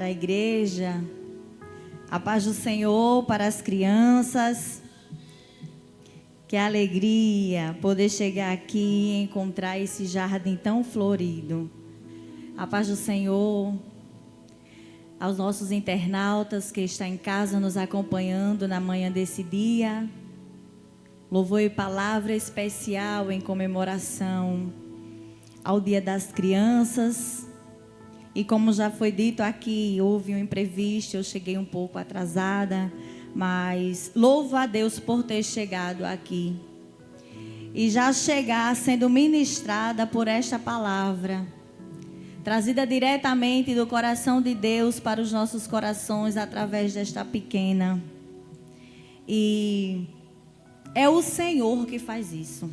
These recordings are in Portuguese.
Da igreja, a paz do Senhor para as crianças. Que alegria poder chegar aqui e encontrar esse jardim tão florido. A paz do Senhor aos nossos internautas que estão em casa nos acompanhando na manhã desse dia. Louvor e palavra especial em comemoração ao Dia das Crianças. E como já foi dito aqui, houve um imprevisto, eu cheguei um pouco atrasada, mas louvo a Deus por ter chegado aqui. E já chegar sendo ministrada por esta palavra, trazida diretamente do coração de Deus para os nossos corações através desta pequena. E é o Senhor que faz isso.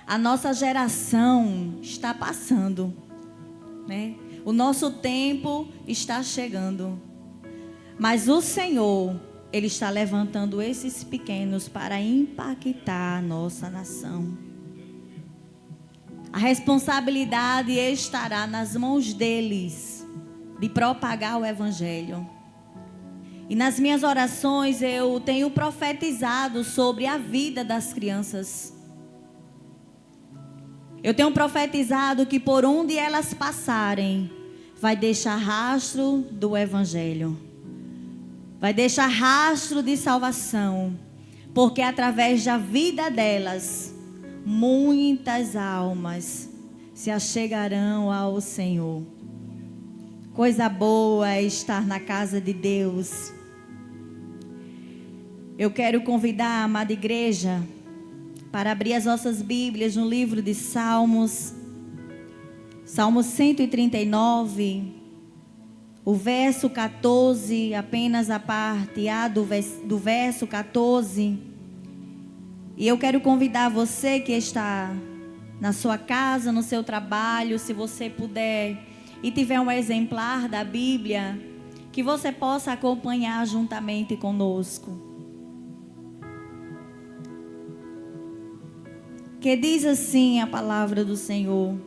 A nossa geração está passando. O nosso tempo está chegando, mas o Senhor, Ele está levantando esses pequenos para impactar a nossa nação. A responsabilidade estará nas mãos deles, de propagar o Evangelho. E nas minhas orações eu tenho profetizado sobre a vida das crianças. Eu tenho profetizado que por onde elas passarem, vai deixar rastro do Evangelho. Vai deixar rastro de salvação. Porque através da vida delas, muitas almas se achegarão ao Senhor. Coisa boa é estar na casa de Deus. Eu quero convidar a amada igreja para abrir as nossas Bíblias no livro de Salmos, Salmo 139, o verso 14, apenas a parte A do verso 14. E eu quero convidar você que está na sua casa, no seu trabalho, se você puder e tiver um exemplar da Bíblia, que você possa acompanhar juntamente conosco. Que diz assim a palavra do Senhor.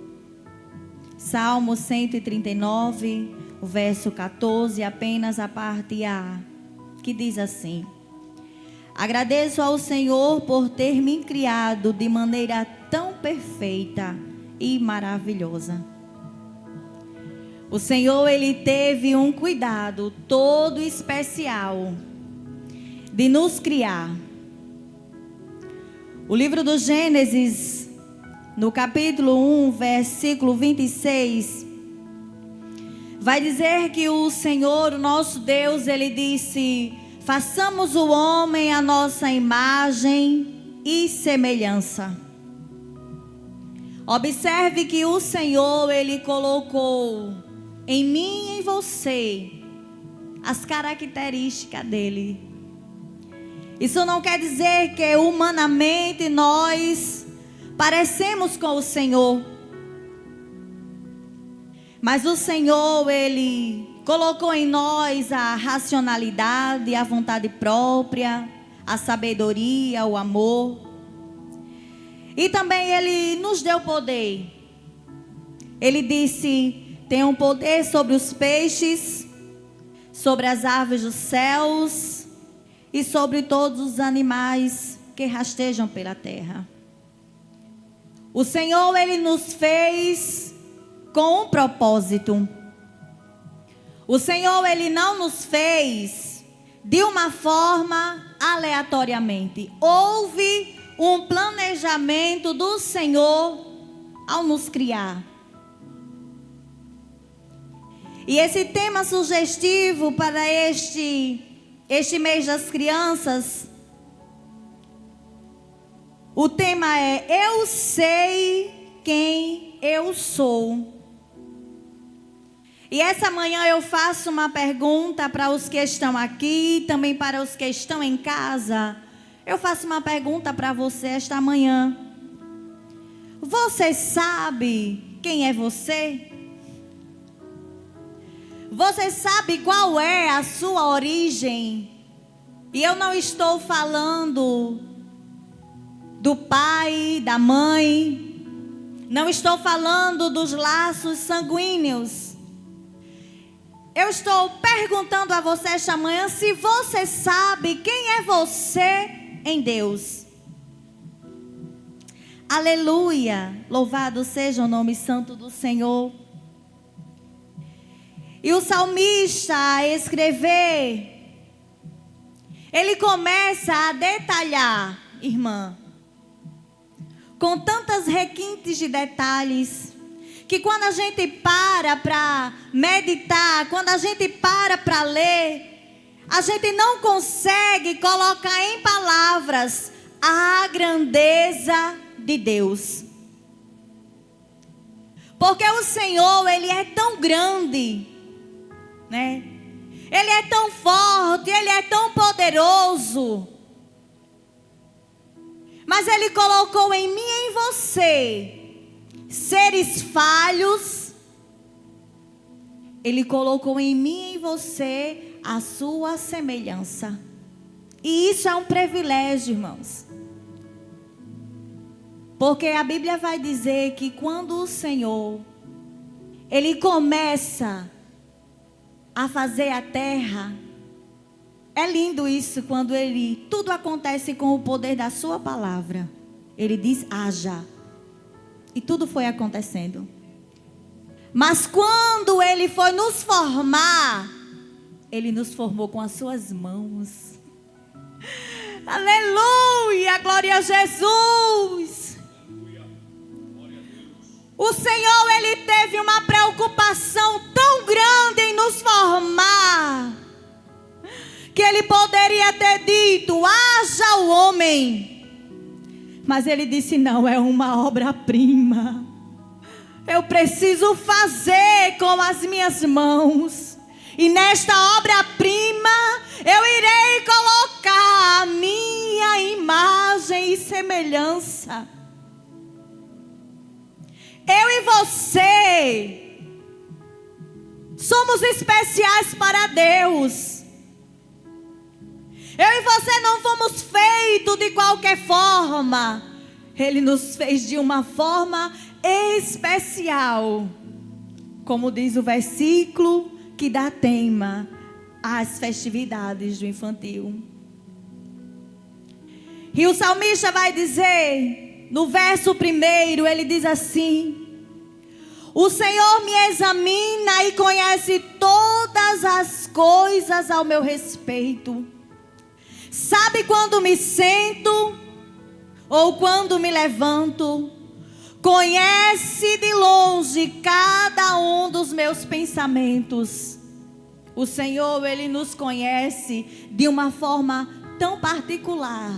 Salmo 139, o verso 14, apenas a parte A, que diz assim: agradeço ao Senhor por ter me criado de maneira tão perfeita e maravilhosa. O Senhor, Ele teve um cuidado todo especial de nos criar. O livro do Gênesis, no capítulo 1, versículo 26, vai dizer que o Senhor, o nosso Deus, Ele disse: façamos o homem à nossa imagem e semelhança. Observe que o Senhor, Ele colocou em mim e em você as características dEle. Isso não quer dizer que humanamente nós parecemos com o Senhor. Mas o Senhor, Ele colocou em nós a racionalidade, a vontade própria, a sabedoria, o amor. E também Ele nos deu poder. Ele disse: tenham poder sobre os peixes, sobre as aves dos céus e sobre todos os animais que rastejam pela terra. O Senhor, Ele nos fez com um propósito. O Senhor, Ele não nos fez de uma forma aleatoriamente. Houve um planejamento do Senhor ao nos criar. E esse tema sugestivo para este mês das crianças, o tema é: eu sei quem eu sou. E essa manhã eu faço uma pergunta para os que estão aqui, também para os que estão em casa. Eu faço uma pergunta para você esta manhã. Você sabe quem é você? Você sabe qual é a sua origem? E eu não estou falando do pai, da mãe. Não estou falando dos laços sanguíneos. Eu estou perguntando a você esta manhã se você sabe quem é você em Deus. Aleluia! Louvado seja o nome santo do Senhor. E o salmista a escrever, ele começa a detalhar, irmã, com tantas requintes de detalhes, que quando a gente para meditar, quando a gente para ler, a gente não consegue colocar em palavras a grandeza de Deus. Porque o Senhor, Ele é tão grande, né? Ele é tão forte, Ele é tão poderoso. Mas Ele colocou em mim e em você seres falhos. Ele colocou em mim e em você a sua semelhança. E isso é um privilégio, irmãos. Porque a Bíblia vai dizer que quando o Senhor, Ele começa a fazer a terra, é lindo isso, quando tudo acontece com o poder da sua palavra. Ele diz, haja. E tudo foi acontecendo. Mas quando Ele foi nos formar, Ele nos formou com as suas mãos. Aleluia, glória a Jesus. O Senhor, Ele teve uma preocupação tão grande em nos formar, que Ele poderia ter dito, haja o homem. Mas Ele disse, não, é uma obra-prima. Eu preciso fazer com as minhas mãos. E nesta obra-prima, eu irei colocar a minha imagem e semelhança. Eu e você somos especiais para Deus. Eu e você não fomos feitos de qualquer forma. Ele nos fez de uma forma especial. Como diz o versículo que dá tema às festividades do infantil. E o salmista vai dizer, no verso 1, ele diz assim: o Senhor me examina e conhece todas as coisas ao meu respeito. Sabe quando me sento ou quando me levanto. Conhece de longe cada um dos meus pensamentos. O Senhor, Ele nos conhece de uma forma tão particular,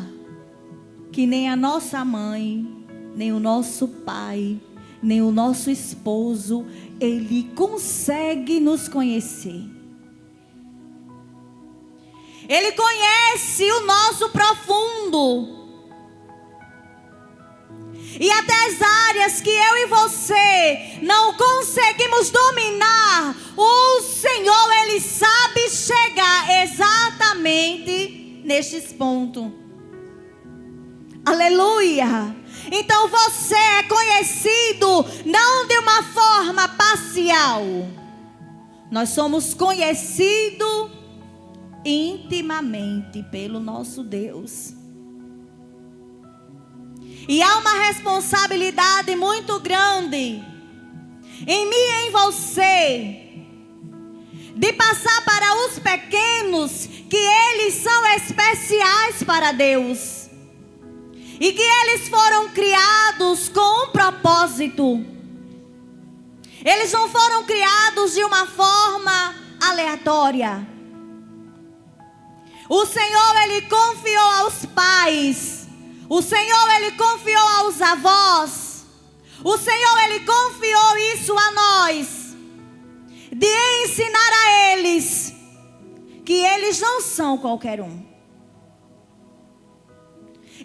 que nem a nossa mãe, nem o nosso pai, nem o nosso esposo, Ele consegue nos conhecer. Ele conhece o nosso profundo. E até as áreas que eu e você não conseguimos dominar, o Senhor, Ele sabe chegar exatamente nestes pontos. Aleluia! Então você é conhecido não de uma forma parcial. Nós somos conhecidos intimamente pelo nosso Deus. E há uma responsabilidade muito grande em mim e em você, de passar para os pequenos que eles são especiais para Deus. E que eles foram criados com um propósito. Eles não foram criados de uma forma aleatória. O Senhor, Ele confiou aos pais. O Senhor, Ele confiou aos avós. O Senhor, Ele confiou isso a nós. De ensinar a eles que eles não são qualquer um.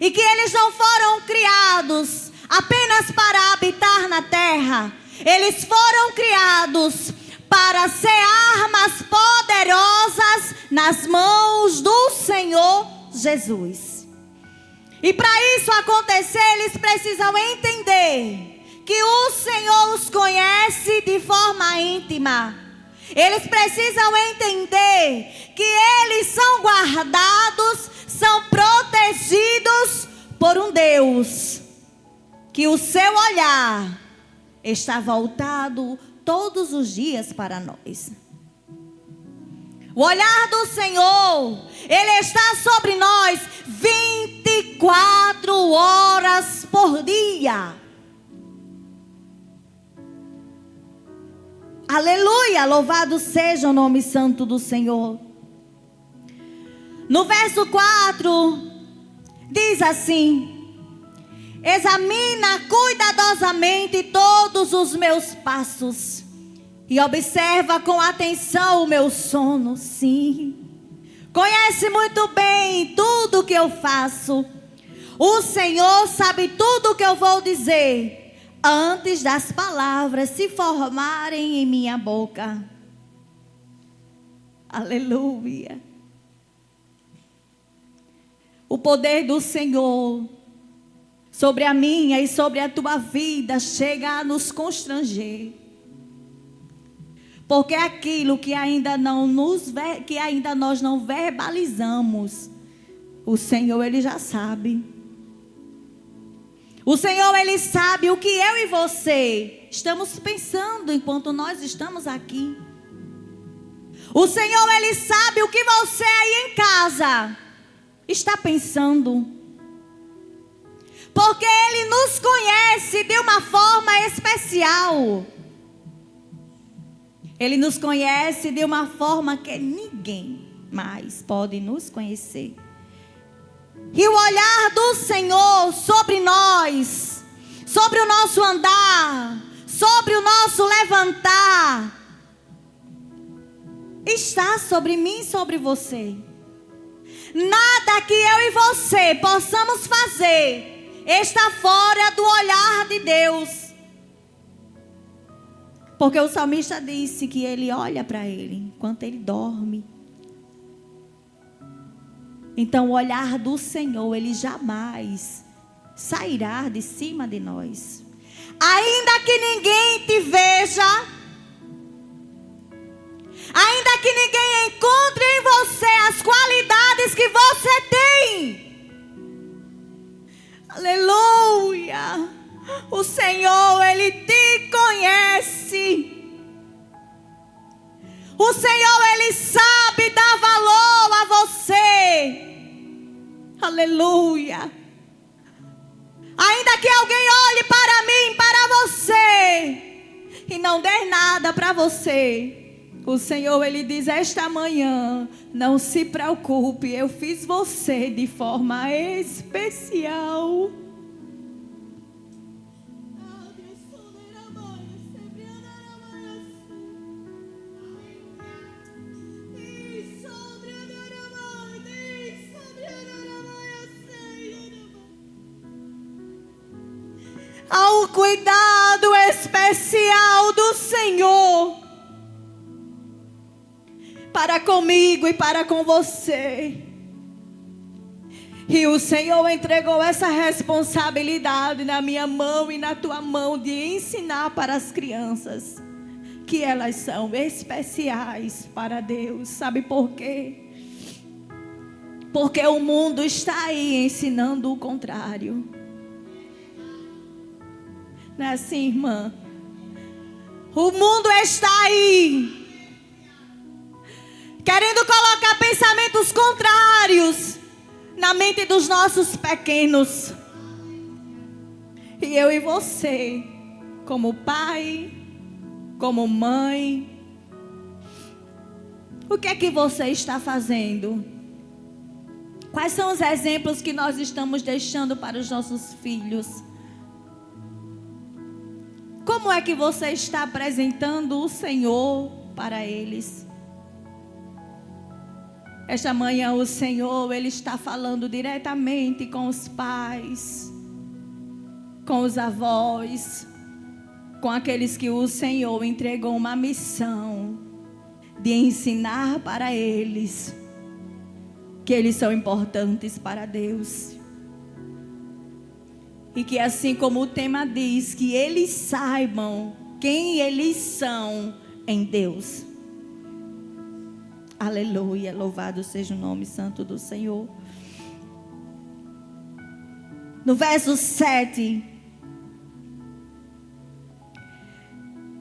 E que eles não foram criados apenas para habitar na terra. Eles foram criados para ser armas poderosas nas mãos do Senhor Jesus. E para isso acontecer, eles precisam entender que o Senhor os conhece de forma íntima. Eles precisam entender que eles são guardados, são protegidos por um Deus, que o seu olhar está voltado todos os dias para nós. O olhar do Senhor, Ele está sobre nós 24 horas por dia. Aleluia, louvado seja o nome santo do Senhor. No verso 4, diz assim: examina cuidadosamente todos os meus passos e observa com atenção o meu sono. Sim, conhece muito bem tudo o que eu faço. O Senhor sabe tudo o que eu vou dizer antes das palavras se formarem em minha boca. Aleluia. O poder do Senhor sobre a minha e sobre a tua vida chega a nos constranger. Porque aquilo que ainda nós não verbalizamos, o Senhor, Ele já sabe. O Senhor, Ele sabe o que eu e você estamos pensando enquanto nós estamos aqui. O Senhor, Ele sabe o que você aí em casa está pensando. Porque Ele nos conhece de uma forma especial. Ele nos conhece de uma forma que ninguém mais pode nos conhecer. E o olhar do Senhor sobre nós, sobre o nosso andar, sobre o nosso levantar, está sobre mim e sobre você. Nada que eu e você possamos fazer está fora do olhar de Deus. Porque o salmista disse que ele olha para ele enquanto ele dorme. Então o olhar do Senhor, Ele jamais sairá de cima de nós. Ainda que ninguém te veja, ainda que ninguém encontre em você as qualidades que você tem. Aleluia! O Senhor, Ele te conhece. O Senhor, Ele sabe dar valor a você. Aleluia. Ainda que alguém olhe para mim, para você, e não dê nada para você, o Senhor, Ele diz esta manhã: não se preocupe, eu fiz você de forma especial. Ao cuidado especial do Senhor para comigo e para com você. E o Senhor entregou essa responsabilidade na minha mão e na tua mão, de ensinar para as crianças que elas são especiais para Deus. Sabe por quê? Porque o mundo está aí ensinando o contrário. Não é assim, irmã? O mundo está aí, querendo colocar pensamentos contrários na mente dos nossos pequenos. E eu e você, como pai, como mãe, o que é que você está fazendo? Quais são os exemplos que nós estamos deixando para os nossos filhos? Como é que você está apresentando o Senhor para eles? Esta manhã o Senhor, Ele está falando diretamente com os pais, com os avós, com aqueles que o Senhor entregou uma missão de ensinar para eles que eles são importantes para Deus. E que assim como o tema diz, que eles saibam quem eles são em Deus. Aleluia, louvado seja o nome santo do Senhor. No verso 7,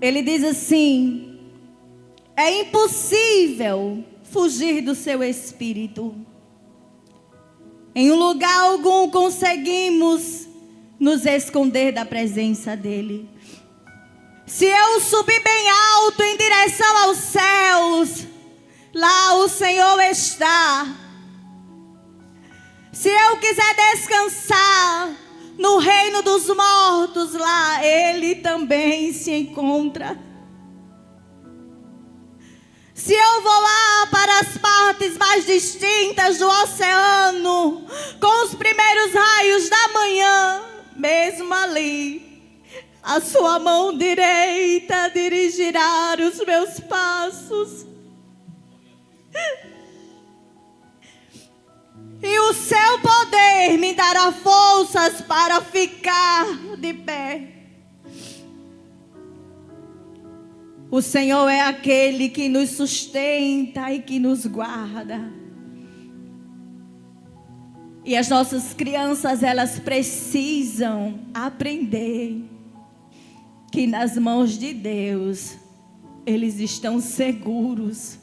ele diz assim: é impossível fugir do seu espírito. Em lugar algum conseguimos nos esconder da presença dele. Se eu subir bem alto em direção aos céus, lá o Senhor está. Se eu quiser descansar no reino dos mortos, lá Ele também se encontra. Se eu voar para as partes mais distintas do oceano, com os primeiros raios da manhã, mesmo ali, a sua mão direita dirigirá os meus passos. E o seu poder me dará forças para ficar de pé. O Senhor é aquele que nos sustenta e que nos guarda. E as nossas crianças, elas precisam aprender que nas mãos de Deus eles estão seguros.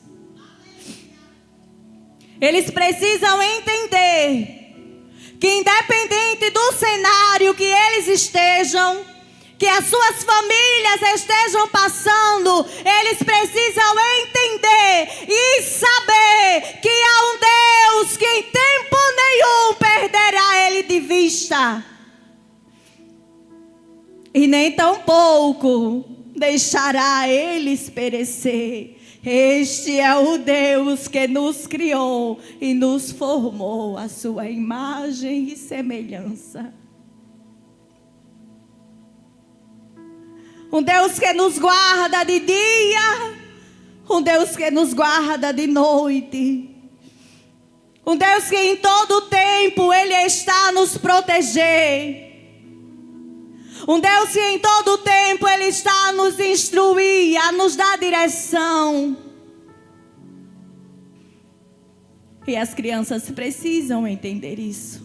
Eles precisam entender que independente do cenário que eles estejam, que as suas famílias estejam passando, eles precisam entender e saber que há um Deus que em tempo nenhum perderá ele de vista. E nem tampouco deixará eles perecer. Este é o Deus que nos criou e nos formou à sua imagem e semelhança. Um Deus que nos guarda de dia, um Deus que nos guarda de noite. Um Deus que em todo tempo Ele está a nos proteger. Um Deus que em todo tempo Ele está a nos instruir, a nos dar direção. E as crianças precisam entender isso.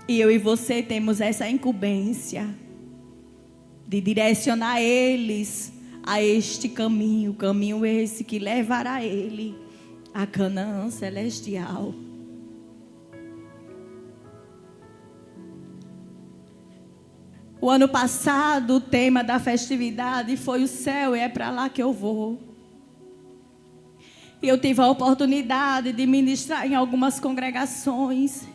E eu e você temos essa incumbência de direcionar eles a este caminho. Caminho esse que levará ele a Canaã celestial. O ano passado, o tema da festividade foi o céu, e é para lá que eu vou. E eu tive a oportunidade de ministrar em algumas congregações.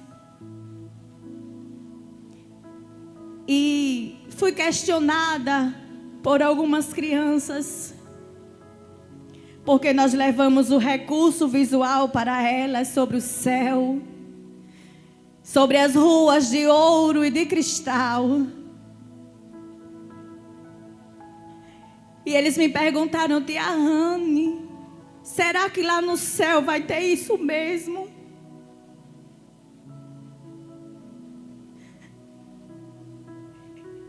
E fui questionada por algumas crianças, porque nós levamos o recurso visual para elas sobre o céu, sobre as ruas de ouro e de cristal. E eles me perguntaram: tia Rani, será que lá no céu vai ter isso mesmo?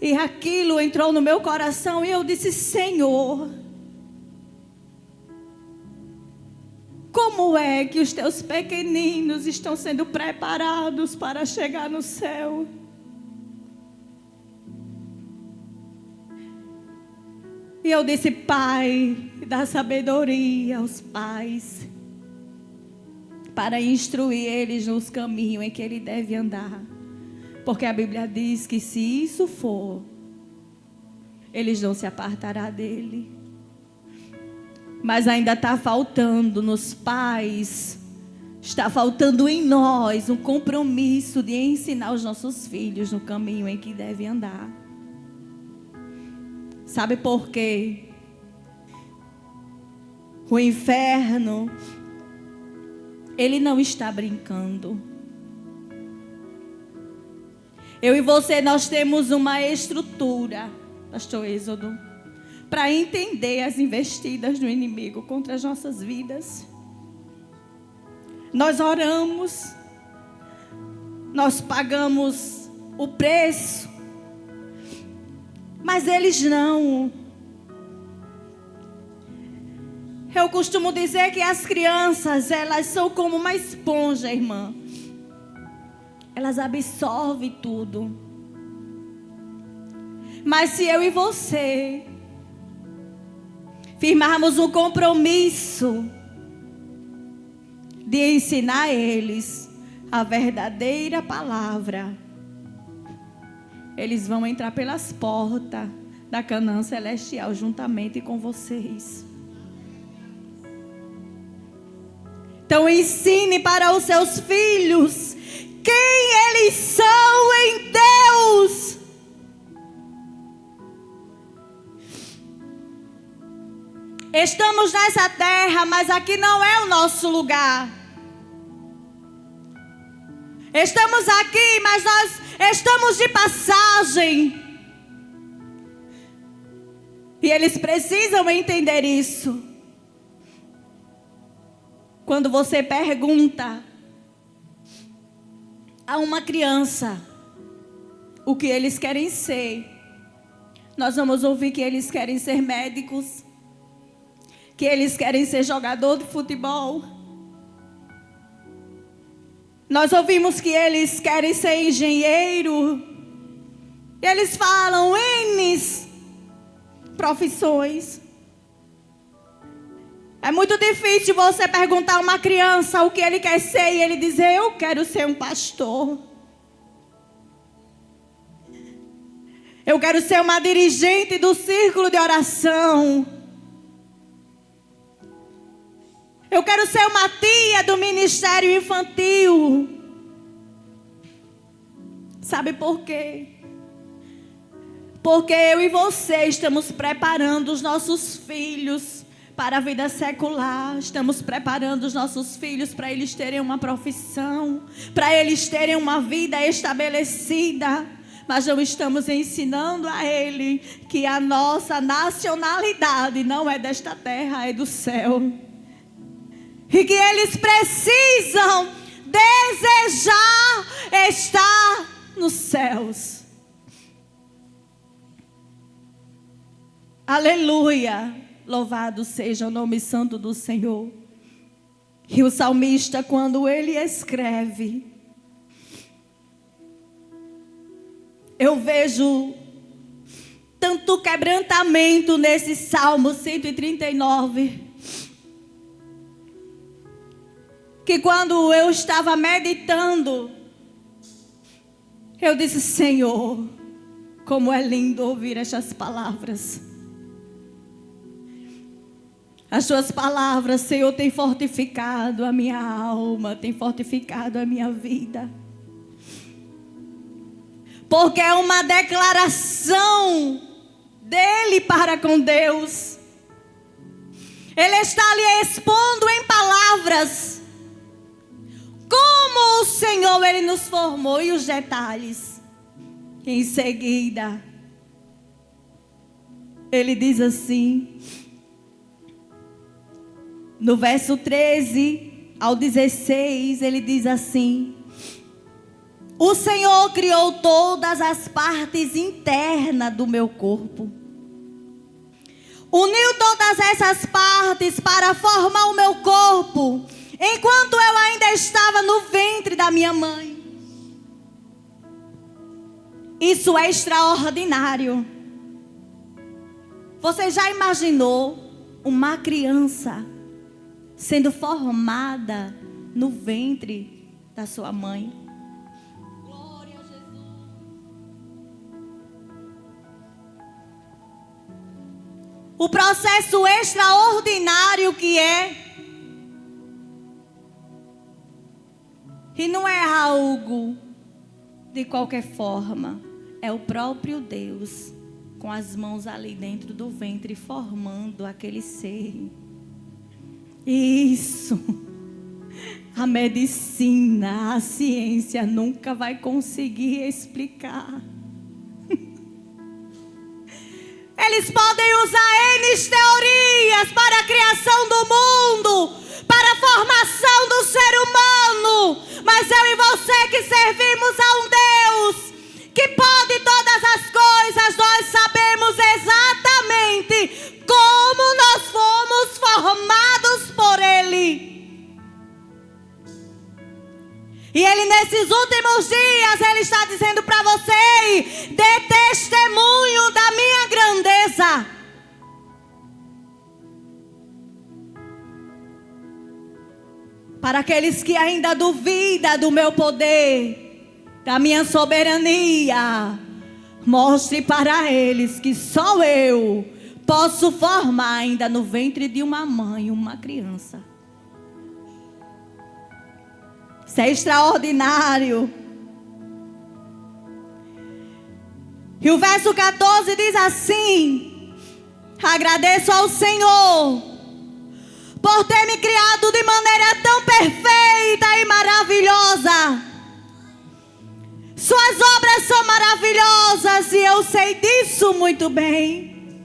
E aquilo entrou no meu coração e eu disse: Senhor, como é que os teus pequeninos estão sendo preparados para chegar no céu? E eu disse: Pai, dá sabedoria aos pais para instruir eles nos caminhos em que ele deve andar. Porque a Bíblia diz que se isso for, eles não se apartarão dele. Mas ainda está faltando nos pais, está faltando em nós um compromisso de ensinar os nossos filhos no caminho em que devem andar. Sabe por quê? O inferno, ele não está brincando. Eu e você, nós temos uma estrutura, pastor Êxodo, para entender as investidas do inimigo contra as nossas vidas. Nós oramos, nós pagamos o preço, mas eles não. Eu costumo dizer que as crianças, elas são como uma esponja, irmã. Elas absorvem tudo. Mas se eu e você firmarmos um compromisso de ensinar eles a verdadeira palavra, eles vão entrar pelas portas da Canaã celestial juntamente com vocês. Então ensine para os seus filhos quem eles são em Deus. Estamos nessa terra, mas aqui não é o nosso lugar. Estamos aqui, mas nós estamos de passagem. E eles precisam entender isso. Quando você pergunta a uma criança o que eles querem ser, nós vamos ouvir que eles querem ser médicos, que eles querem ser jogador de futebol. Nós ouvimos que eles querem ser engenheiro. E eles falam N profissões. É muito difícil você perguntar a uma criança o que ele quer ser e ele dizer: eu quero ser um pastor. Eu quero ser uma dirigente do círculo de oração. Eu quero ser uma tia do ministério infantil. Sabe por quê? Porque eu e você estamos preparando os nossos filhos para a vida secular. Estamos preparando os nossos filhos para eles terem uma profissão, para eles terem uma vida estabelecida. Mas não estamos ensinando a ele que a nossa nacionalidade não é desta terra, é do céu. E que eles precisam desejar estar nos céus. Aleluia! Louvado seja o nome santo do Senhor. E o salmista, quando ele escreve, eu vejo tanto quebrantamento nesse Salmo 139. Que quando eu estava meditando, eu disse: Senhor, como é lindo ouvir estas palavras. As tuas palavras, Senhor, têm fortificado a minha alma, têm fortificado a minha vida. Porque é uma declaração dele para com Deus. Ele está lhe expondo em palavras como o Senhor, ele nos formou, e os detalhes. Em seguida, ele diz assim, no verso 13 ao 16, ele diz assim: o Senhor criou todas as partes internas do meu corpo. Uniu todas essas partes para formar o meu corpo, enquanto eu ainda estava no ventre da minha mãe. Isso é extraordinário. Você já imaginou uma criança sendo formada no ventre da sua mãe? Glória a Jesus. O processo extraordinário que é. E não é algo de qualquer forma. É o próprio Deus com as mãos ali dentro do ventre formando aquele ser. Isso. A medicina, a ciência nunca vai conseguir explicar. Eles podem usar N teorias para a criação do mundo, para a formação do ser humano. Mas eu e você que servimos a um Deus que pode todas as coisas, nós sabemos exatamente como nós fomos formados. E Ele, nesses últimos dias, Ele está dizendo para você: dê testemunho da minha grandeza. Para aqueles que ainda duvidam do meu poder, da minha soberania, mostre para eles que só eu posso formar ainda no ventre de uma mãe uma criança. Isso é extraordinário. E o verso 14 diz assim: agradeço ao Senhor por ter me criado de maneira tão perfeita e maravilhosa. Suas obras são maravilhosas e eu sei disso muito bem.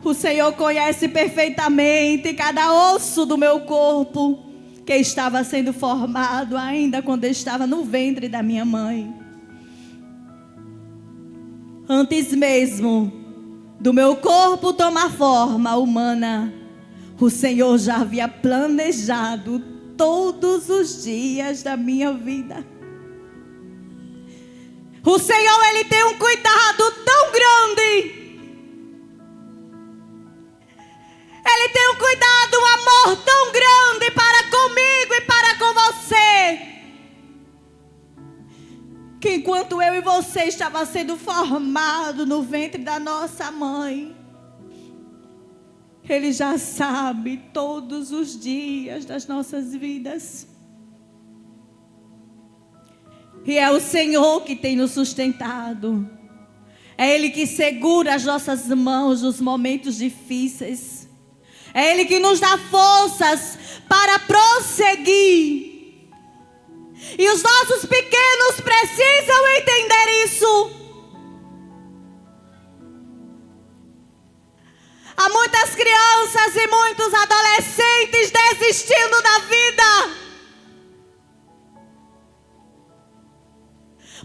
O Senhor conhece perfeitamente cada osso do meu corpo, que estava sendo formado ainda quando eu estava no ventre da minha mãe. Antes mesmo do meu corpo tomar forma humana, o Senhor já havia planejado todos os dias da minha vida. O Senhor, Ele tem um cuidado tão grande. Ele tem um cuidado, um amor tão grande para comigo e para com você, que enquanto eu e você estava sendo formado no ventre da nossa mãe, Ele já sabe todos os dias das nossas vidas. E é o Senhor que tem nos sustentado. É Ele que segura as nossas mãos nos momentos difíceis. É Ele que nos dá forças para prosseguir. E os nossos pequenos precisam entender isso. Há muitas crianças e muitos adolescentes desistindo da vida,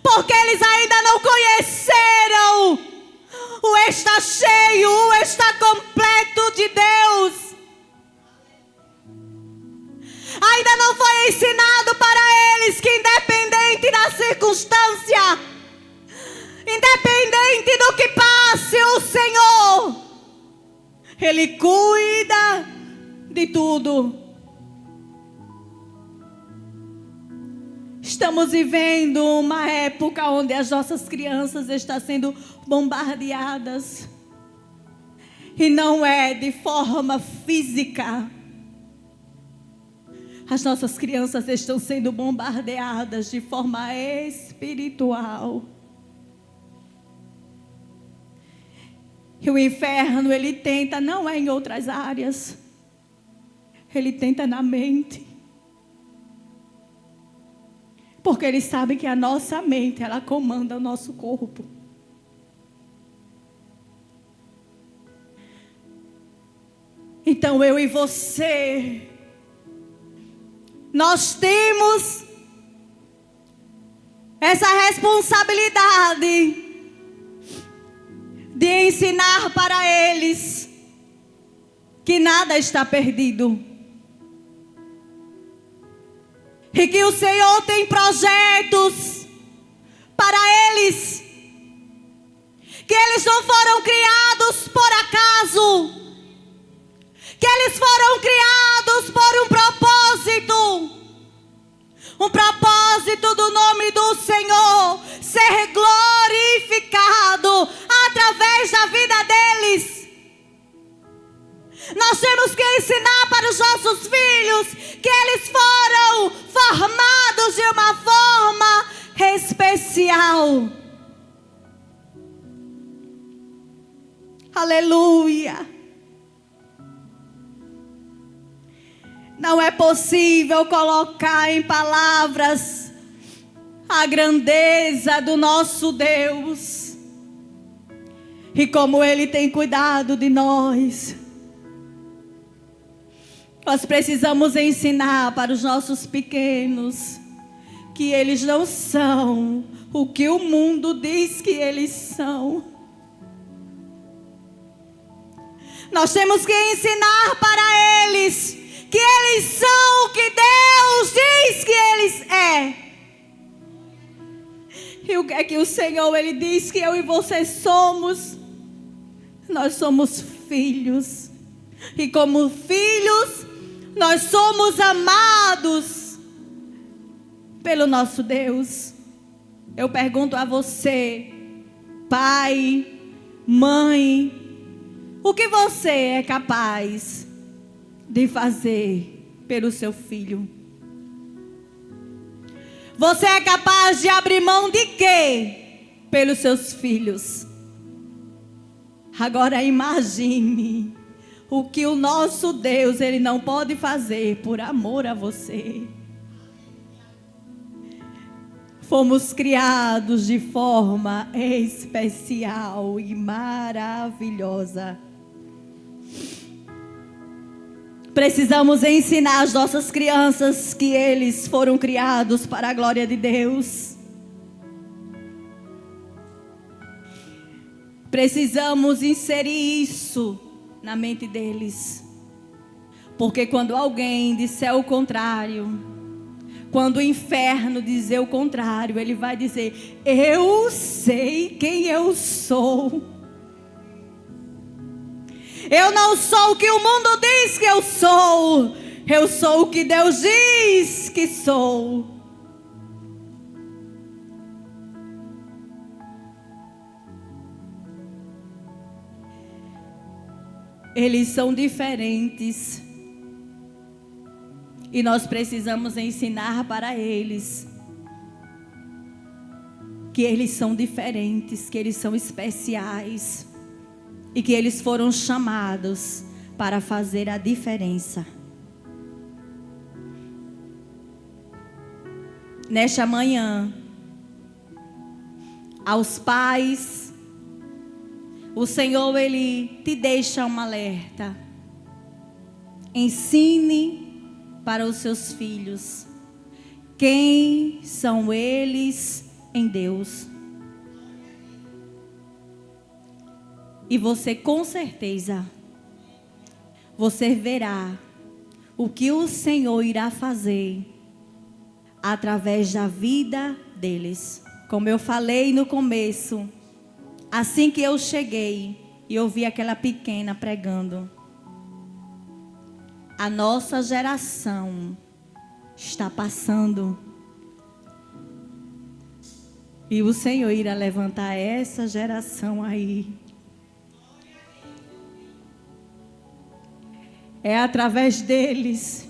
porque eles ainda não conheceram o está cheio, o está completo de Deus. Ainda não foi ensinado para eles que, independente da circunstância, independente do que passe, o Senhor, Ele cuida de tudo. Estamos vivendo uma época onde as nossas crianças estão sendo bombardeadas. E não é de forma física. As nossas crianças estão sendo bombardeadas de forma espiritual. E o inferno, ele tenta, não é em outras áreas. Ele tenta na mente. Porque ele sabe que a nossa mente, ela comanda o nosso corpo. Então eu e você, nós temos essa responsabilidade de ensinar para eles que nada está perdido. E que o Senhor tem projetos para eles. Que eles não foram criados por acaso. Que eles foram criados por um propósito. Um propósito do nome do Senhor ser glorificado através da vida deles. Nós temos que ensinar para os nossos filhos que eles foram formados de uma forma especial. Aleluia. Não é possível colocar em palavras a grandeza do nosso Deus e como Ele tem cuidado de nós. Nós precisamos ensinar para os nossos pequenos que eles não são o que o mundo diz que eles são. Nós temos que ensinar para eles que eles são o que Deus diz que eles é. o que é que o Senhor, Ele diz que eu e você somos? Nós somos filhos. E como filhos, nós somos amados pelo nosso Deus. Eu pergunto a você, pai, mãe, o que você é capaz de fazer pelo seu filho? Você é capaz de abrir mão de quê pelos seus filhos? Agora imagine o que o nosso Deus, Ele não pode fazer por amor a você. Fomos criados de forma especial e maravilhosa. Precisamos ensinar as nossas crianças que eles foram criados para a glória de Deus. Precisamos inserir isso na mente deles. Porque quando alguém disser o contrário, quando o inferno dizer o contrário, ele vai dizer: eu sei quem eu sou. Eu não sou o que o mundo diz que eu sou. Eu sou o que Deus diz que sou. Eles são diferentes. E nós precisamos ensinar para eles que eles são diferentes, que eles são especiais. E que eles foram chamados para fazer a diferença. Nesta manhã, aos pais, o Senhor, Ele te deixa um alerta. Ensine para os seus filhos quem são eles em Deus. E você com certeza, você verá o que o Senhor irá fazer através da vida deles. Como eu falei no começo, assim que eu cheguei e ouvi aquela pequena pregando, a nossa geração está passando. E o Senhor irá levantar essa geração aí. É através deles,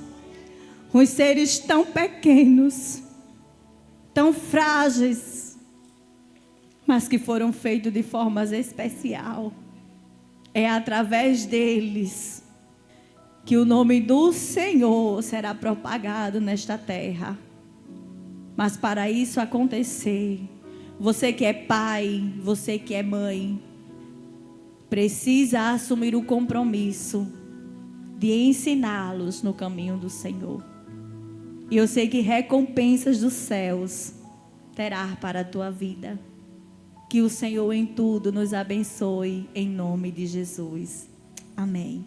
os seres tão pequenos, tão frágeis, mas que foram feitos de forma especial. É através deles que o nome do Senhor será propagado nesta terra. Mas para isso acontecer, você que é pai, você que é mãe, precisa assumir o compromisso de ensiná-los no caminho do Senhor. E eu sei que recompensas dos céus terá para a tua vida. Que o Senhor em tudo nos abençoe, em nome de Jesus. Amém.